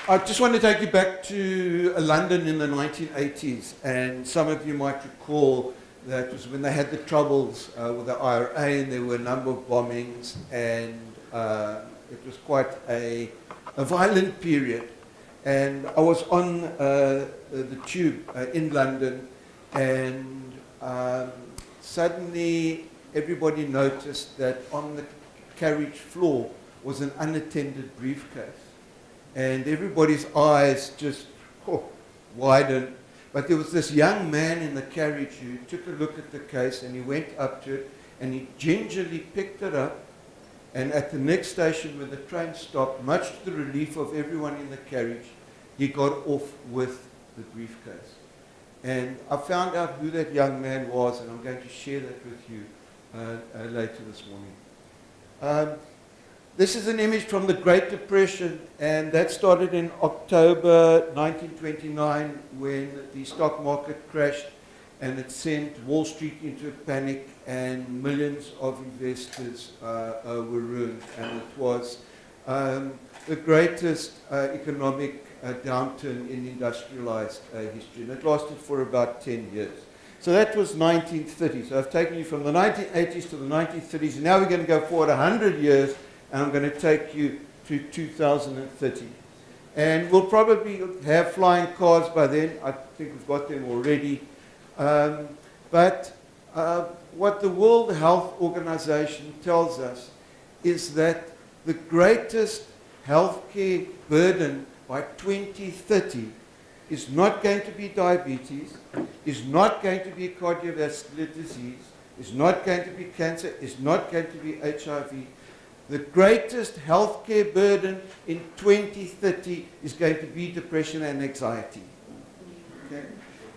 I just want to take you back to London in the 1980s, and some of you might recall that was when they had the troubles with the IRA, and there were a number of bombings, and it was quite a violent period. And I was on the tube in London, and suddenly everybody noticed that on the carriage floor was an unattended briefcase. And everybody's eyes just widened. But there was this young man in the carriage who took a look at the case, and he went up to it, and he gingerly picked it up. And at the next station when the train stopped, much to the relief of everyone in the carriage, he got off with the briefcase. And I found out who that young man was, and I'm going to share that with you later this morning. This is an image from the Great Depression, and that started in October 1929 when the stock market crashed, and it sent Wall Street into a panic, and millions of investors were ruined. And it was the greatest economic downturn in industrialized history, and it lasted for about 10 years. So that was 1930. So I've taken you from the 1980s to the 1930s, and now we're going to go forward 100 years, and I'm going to take you to 2030. And we'll probably have flying cars by then. I think we've got them already. But what the World Health Organization tells us is that the greatest healthcare burden by 2030 is not going to be diabetes, is not going to be cardiovascular disease, is not going to be cancer, is not going to be HIV. The greatest healthcare burden in 2030 is going to be depression and anxiety. Okay?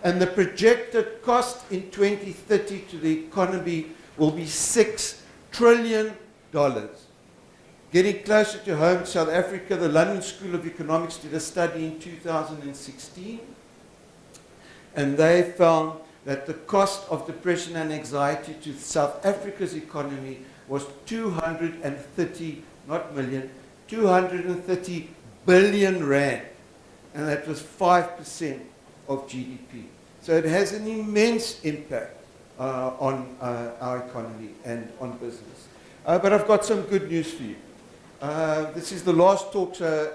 And the projected cost in 2030 to the economy will be $6 trillion. Getting closer to home, South Africa, the London School of Economics did a study in 2016, and they found that the cost of depression and anxiety to South Africa's economy was 230, not million, 230 billion rand, and that was 5% of GDP. So it has an immense impact on our economy and on business. But I've got some good news for you. This is the last talk, so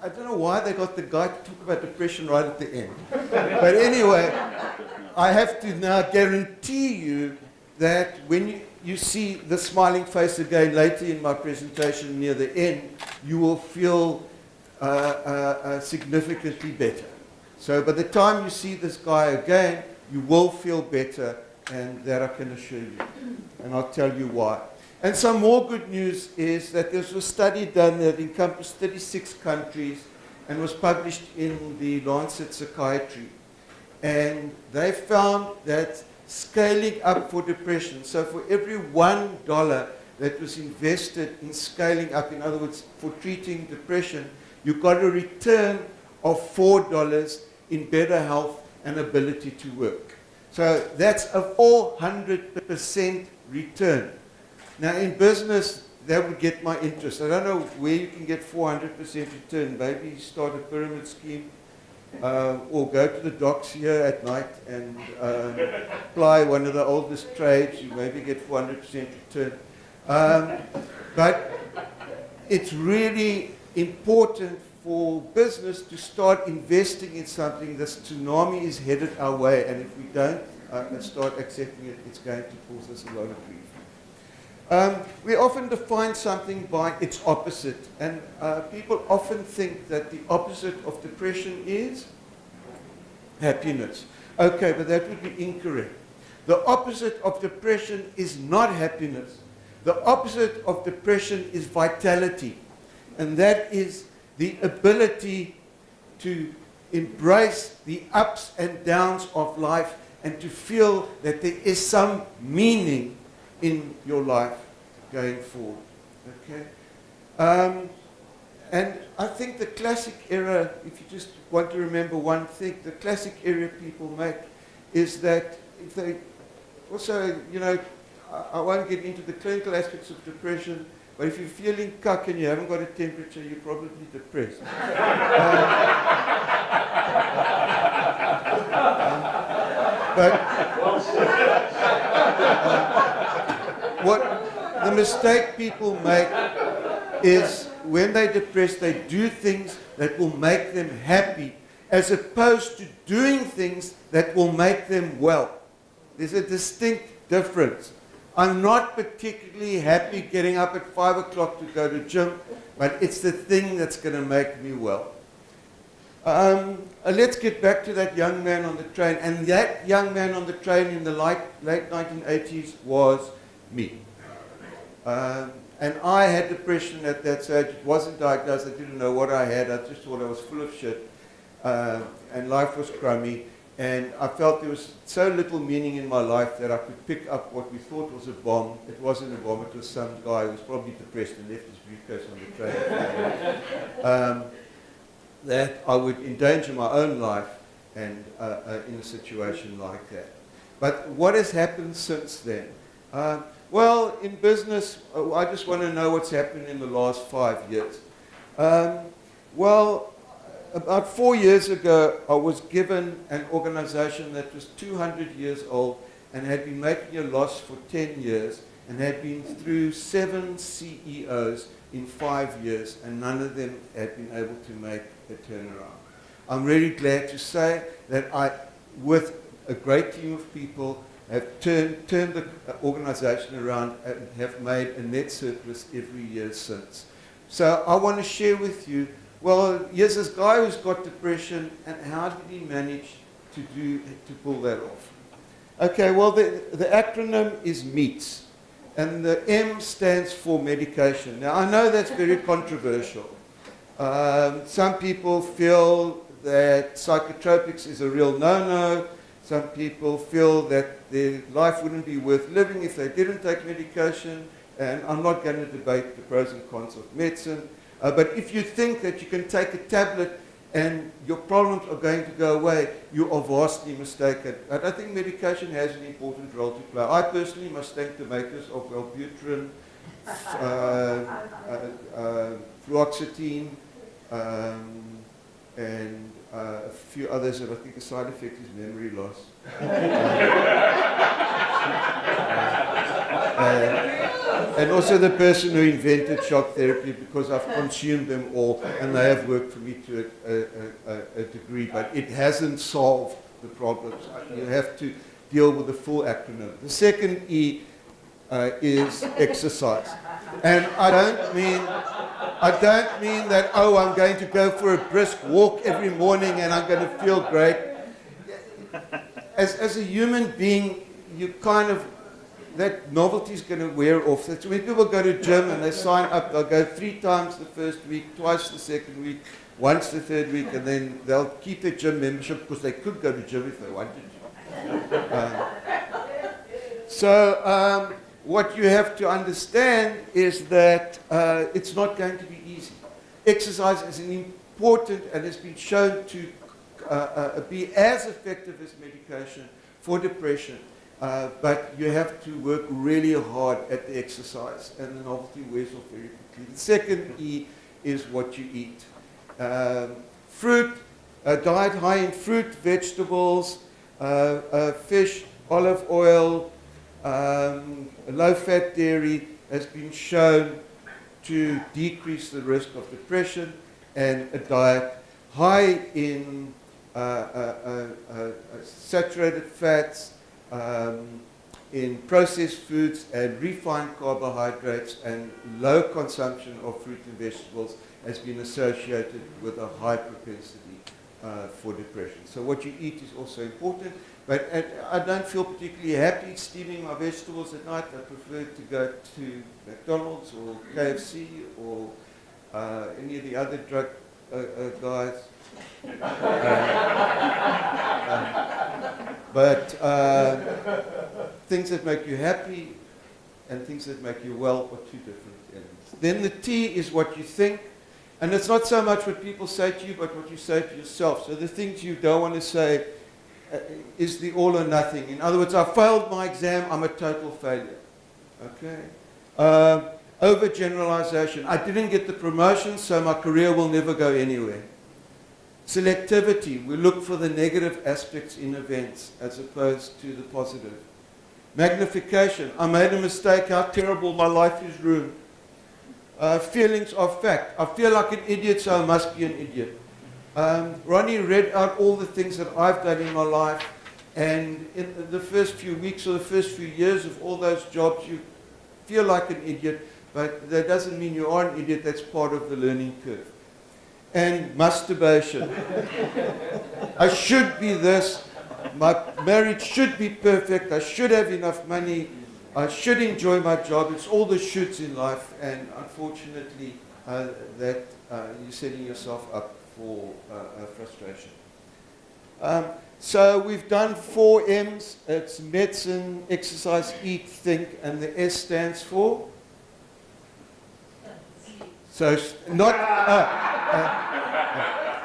I don't know why they got the guy to talk about depression right at the end. But anyway, I have to now guarantee you that when you see the smiling face again later in my presentation near the end, you will feel significantly better. So by the time you see this guy again, you will feel better, and that I can assure you. And I'll tell you why. And some more good news is that there was a study done that encompassed 36 countries and was published in the Lancet Psychiatry. And they found that scaling up for depression, so for every $1 that was invested in scaling up, in other words, for treating depression, you got a return of $4 in better health and ability to work. So that's a 400% return. Now in business, that would get my interest. I don't know where you can get 400% return. Maybe start a pyramid scheme, or go to the docks here at night and apply one of the oldest trades. You maybe get 400% return. But it's really important for business to start investing in something. This tsunami is headed our way, and if we don't start accepting it, it's going to cause us a lot of grief. We often define something by its opposite, and people often think that the opposite of depression is happiness. Okay, but that would be incorrect. The opposite of depression is not happiness. The opposite of depression is vitality, and that is the ability to embrace the ups and downs of life and to feel that there is some meaning in your life going forward. Okay? And I think the classic error, if you just want to remember one thing, the classic error people make is that if they also, you know, I won't get into the clinical aspects of depression, But if you're feeling cuck and you haven't got a temperature, you're probably depressed. But what the mistake people make is when they're depressed, they do things that will make them happy, as opposed to doing things that will make them well. There's a distinct difference. I'm not particularly happy getting up at 5 o'clock to go to gym, but it's the thing that's going to make me well. Let's get back to that young man on the train. And that young man on the train in the late 1980s was me. And I had depression at that stage. It wasn't diagnosed. I didn't know what I had. I just thought I was full of shit. And life was crummy. And I felt there was so little meaning in my life that I could pick up what we thought was a bomb. It wasn't a bomb. It was some guy who was probably depressed and left his briefcase on the train. That I would endanger my own life and in a situation like that. But what has happened since then? Well, in business, I just want to know what's happened in the last 5 years. Well, about 4 years ago, I was given an organization that was 200 years old and had been making a loss for 10 years and had been through 7 CEOs in 5 years, and none of them had been able to make a turnaround. I'm really glad to say that I, with a great team of people, have turned the organization around and have made a net surplus every year since. So I want to share with you, well, here's this guy who's got depression, and how did he manage to pull that off? Okay, well, the acronym is MEETS, and the M stands for medication. Now, I know that's very controversial. Some people feel that psychotropics is a real no-no. Some people feel that their life wouldn't be worth living if they didn't take medication. And I'm not going to debate the pros and cons of medicine. But if you think that you can take a tablet and your problems are going to go away, you are vastly mistaken. I don't think medication has an important role to play. I personally must thank the makers of Wellbutrin, fluoxetine, and a few others that I think the side effect is memory loss. And also the person who invented shock therapy, because I've consumed them all and they have worked for me to a degree, but it hasn't solved the problems. You have to deal with the full acronym. The second E is exercise. And I don't mean that, oh, I'm going to go for a brisk walk every morning and I'm going to feel great. As a human being, you kind of, that novelty is going to wear off. That's when people go to gym and they sign up, they'll go 3 times the first week, twice the second week, once the third week, and then they'll keep their gym membership because they could go to gym if they wanted to. What you have to understand is that it's not going to be easy. Exercise is an important and has been shown to be as effective as medication for depression. But you have to work really hard at the exercise, and the novelty wears off very quickly. The second E is what you eat. Fruit, a diet high in fruit, vegetables, fish, olive oil, low-fat dairy has been shown to decrease the risk of depression, and a diet high in saturated fats, in processed foods and refined carbohydrates and low consumption of fruit and vegetables has been associated with a high propensity for depression. So what you eat is also important, but I don't feel particularly happy steaming my vegetables at night. I prefer to go to McDonald's or KFC or any of the other drug guys. But things that make you happy and things that make you well are two different elements. Then the T is what you think, and it's not so much what people say to you, but what you say to yourself. So the things you don't want to say is the all or nothing. In other words, I failed my exam, I'm a total failure. Okay? Overgeneralization. I didn't get the promotion, so my career will never go anywhere. Selectivity. We look for the negative aspects in events as opposed to the positive. Magnification. I made a mistake. How terrible. My life is ruined. Feelings of fact. I feel like an idiot, so I must be an idiot. Ronnie read out all the things that I've done in my life, and in the first few weeks or the first few years of all those jobs, you feel like an idiot, but that doesn't mean you are an idiot. That's part of the learning curve. And masturbation. I should be this. My marriage should be perfect. I should have enough money. I should enjoy my job. It's all the shoulds in life, and unfortunately, that you're setting yourself up for frustration. So we've done 4 M's. It's medicine, exercise, eat, think, and the S stands for? So not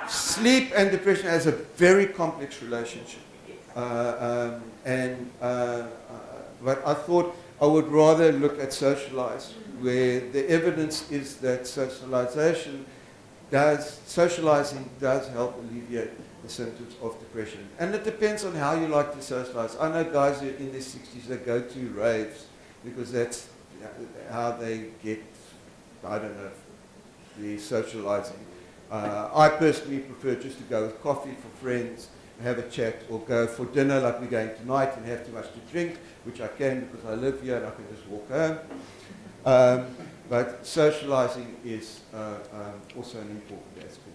sleep and depression has a very complex relationship. But I thought I would rather look at socialize, where the evidence is that socializing does help alleviate the symptoms of depression. And it depends on how you like to socialize. I know guys who are in their 60s that go to raves because that's how they get, I don't know, the socializing. I personally prefer just to go with coffee for friends, have a chat, or go for dinner like we're going tonight and have too much to drink, which I can because I live here and I can just walk home. But socializing is also an important aspect.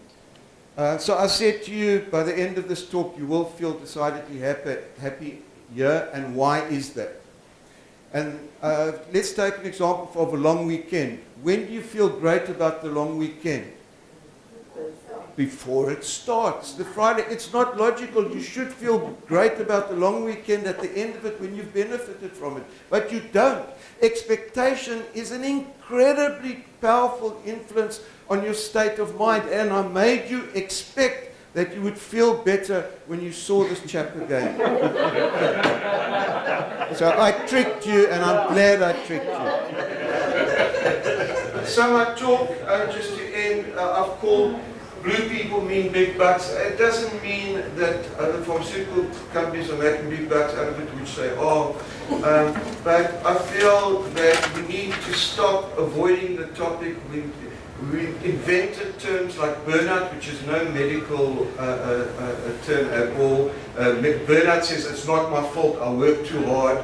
So I said to you, by the end of this talk, you will feel decidedly happy here, and why is that? And let's take an example of a long weekend. When do you feel great about the long weekend? Before it starts. The Friday, it's not logical. You should feel great about the long weekend at the end of it when you've benefited from it. But you don't. Expectation is an incredibly powerful influence on your state of mind. And I made you expect that you would feel better when you saw this chap again. So I tricked you, and I'm glad I tricked you. So my talk, just to end, I've called Blue People Mean Big Bucks. It doesn't mean that the pharmaceutical companies are making big bucks out of it, which they are. But I feel that we need to stop avoiding the topic. We invented terms like burnout, which is no medical term at all. Burnout says it's not my fault, I work too hard.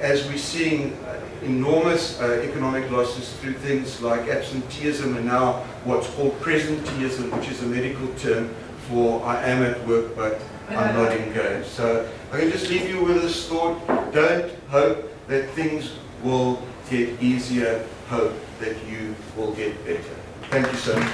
As we're seeing enormous economic losses through things like absenteeism and now what's called presenteeism, which is a medical term for I am at work but I'm not engaged. So I can just leave you with this thought: don't hope that things will get easier, hope that you will get better. Thank you so much.